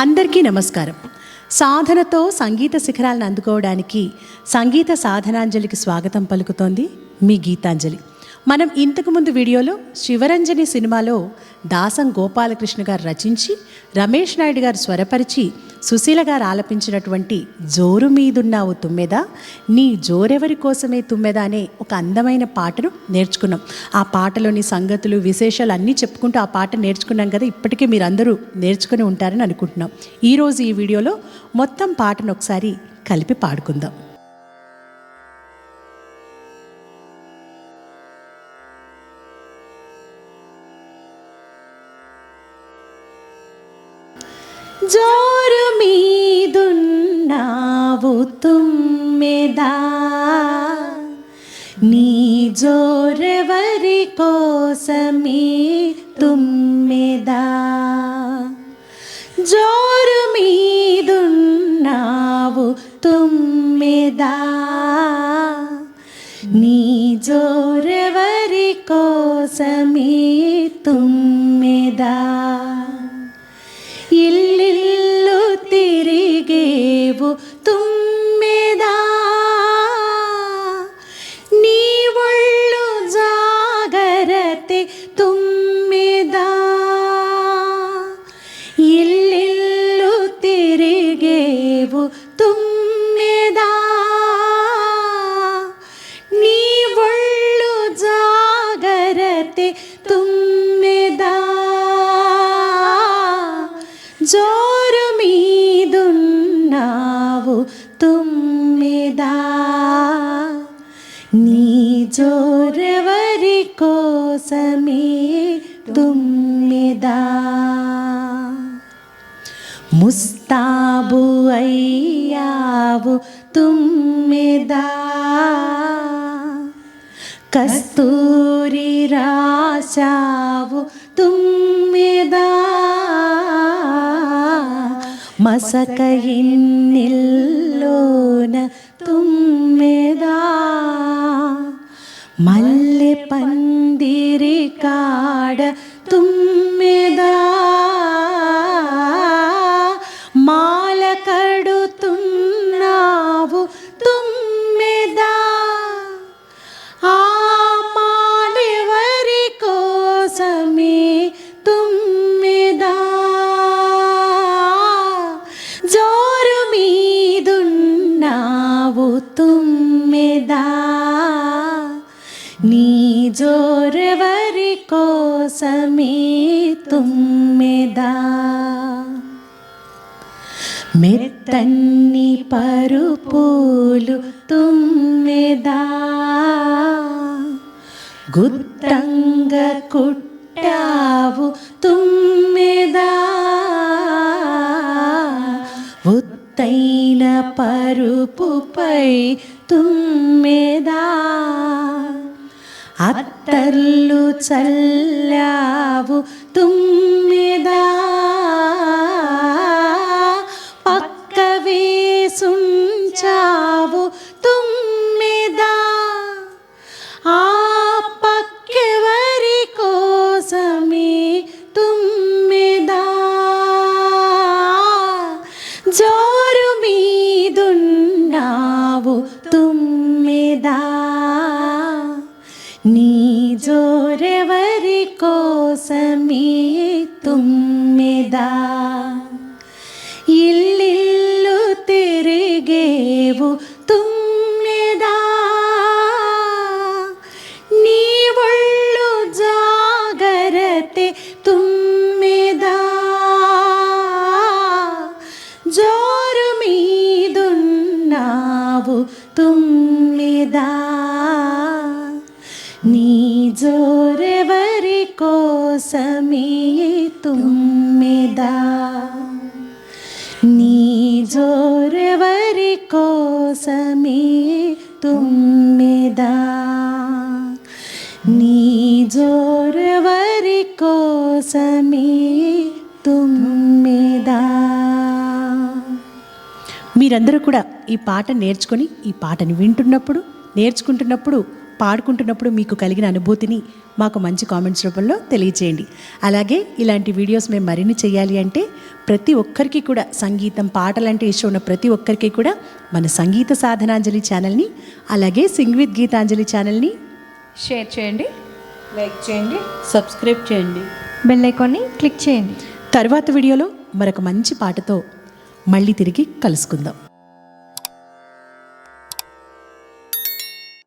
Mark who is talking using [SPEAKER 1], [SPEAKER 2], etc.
[SPEAKER 1] అందరికీ నమస్కారం. సాధనతో సంగీత శిఖరాలను అందుకోవడానికి సంగీత సాధనాంజలికి స్వాగతం పలుకుతోంది మీ గీతాంజలి. మనం ఇంతకుముందు వీడియోలో శివరంజని సినిమాలో దాసం గోపాలకృష్ణ గారు రచించి రమేష్ నాయుడు గారు స్వరపరిచి సుశీల గారు ఆలపించినటువంటి జోరు మీదున్నావు తుమ్మెదా నీ జోరెవరి కోసమే తుమ్మెదా అనే ఒక అందమైన పాటను నేర్చుకున్నాం. ఆ పాటలోని సంగతులు విశేషాలు అన్నీ చెప్పుకుంటూ ఆ పాట నేర్చుకున్నాం కదా. ఇప్పటికే మీరు అందరూ నేర్చుకుని ఉంటారని అనుకుంటున్నాం. ఈరోజు ఈ వీడియోలో మొత్తం పాటను ఒకసారి కలిపి పాడుకుందాం. జోరు మీదున్నావు తుమ్మెదా నీ జోరెవరి కోసమే తుమ్మెదా జోరు మీదున్నావు తుమ్మెదా నీ జోరెవరి కోసమే తుమ్మెదా ఇల్లిల్లు తిరిగేవు తుమ్మెదా నీ ఒళ్ళు జాగరతే తుమ్మెదా ఇల్లిల్లు తిరిగేవు తుమ్మెదా నీ ఒళ్ళు జాగరతే తుమ్మెదా జోరు మీదున్నావు తుమ్మెదా నీ జోరెవరి కోసమే తుమ్మెదా ముస్తాబు అయ్యావు తుమ్మెదా కస్తూరి రాశావు తుమ్మెదా మసక ఇన్నిల్లోన తుమ్మెదా మల్లె పందిరి కాడ తుమ్మెదా మాల కడుతున్నావు తుమ్మెదా ఆ మాలెవరి కోసమే తుమ్మెదా జోరు మీదున్నావు తుమ్మెదా నీ జోరెవరి కోసమే తుమ్మెదా మెత్తన్ని పరుపులు తుమ్మెదా గుత్తంగ కుట్టావు తుమ్మెదా ఉత్తైన పరుపుపై తుమ్మెదా అత్తర్లు చల్లావు తుమ్మెదా పక్క వేసుంచావు తుమ్మెదా ఆ పక్కెవరి కోసమే తుమ్మెదా జోరు మీదున్నావు తుమ్మెదా నీ జోరెవరి కోసమే తుమ్మెదా ఇల్లిల్లు తిరిగేవు తుమ్మెదా నీ ఒళ్ళు జాగరతే తుమ్మెదా జోరు మీదున్నావు తుమ్మెదా నీ జోరెవరి కోసమే తుమ్మెదా నీ జోరెవరి కోసమే తుమ్మెదా నీ జోరెవరి కోసమే తుమ్మెదా. మీరందరూ కూడా ఈ పాట నేర్చుకొని ఈ పాటని వింటున్నప్పుడు నేర్చుకుంటున్నప్పుడు పాడుకుంటున్నప్పుడు మీకు కలిగిన అనుభూతిని మాకు మంచి కామెంట్స్ రూపంలో తెలియచేయండి. అలాగే ఇలాంటి వీడియోస్ మేము మరిన్ని చేయాలి అంటే ప్రతి ఒక్కరికి కూడా సంగీతం పాటలంటే ఇష్టం ఉన్న ప్రతి ఒక్కరికి కూడా మన సంగీత సాధనాంజలి ఛానల్ని అలాగే సింగ్ విత్ గీతాంజలి ఛానల్ని
[SPEAKER 2] షేర్ చేయండి,
[SPEAKER 3] లైక్ చేయండి,
[SPEAKER 1] సబ్స్క్రైబ్ చేయండి,
[SPEAKER 2] బెల్ ఐకాన్ని క్లిక్ చేయండి.
[SPEAKER 1] తర్వాత వీడియోలో మరొక మంచి పాటతో మళ్ళీ తిరిగి కలుసుకుందాం.